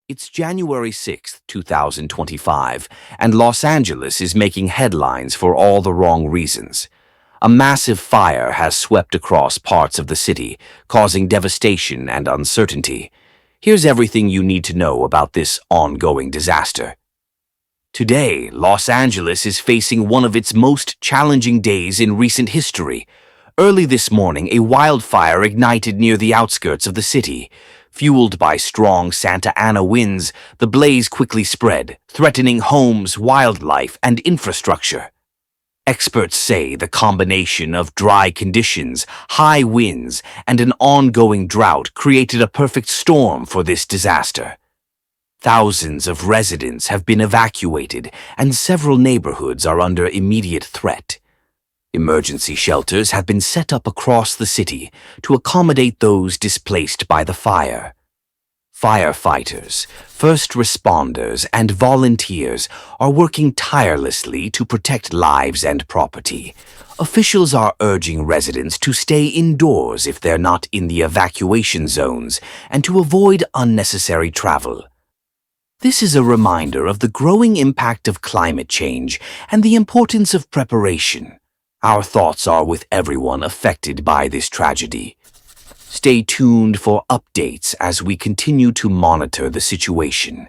It's January 6th, 2025, and Los Angeles is making headlines for all the wrong reasons. A massive fire has swept across parts of the city, causing devastation and uncertainty. Here's everything you need to know about this ongoing disaster. Today, Los Angeles is facing one of its most challenging days in recent history. Early this morning, a wildfire ignited near the outskirts of the city. Fueled by strong Santa Ana winds, the blaze quickly spread, threatening homes, wildlife, and infrastructure. Experts say the combination of dry conditions, high winds, and an ongoing drought created a perfect storm for this disaster. Thousands of residents have been evacuated, and several neighborhoods are under immediate threat. Emergency shelters have been set up across the city to accommodate those displaced by the fire. Firefighters, first responders, and volunteers are working tirelessly to protect lives and property. Officials are urging residents to stay indoors if they're not in the evacuation zones and to avoid unnecessary travel. This is a reminder of the growing impact of climate change and the importance of preparation. Our thoughts are with everyone affected by this tragedy. Stay tuned for updates as we continue to monitor the situation.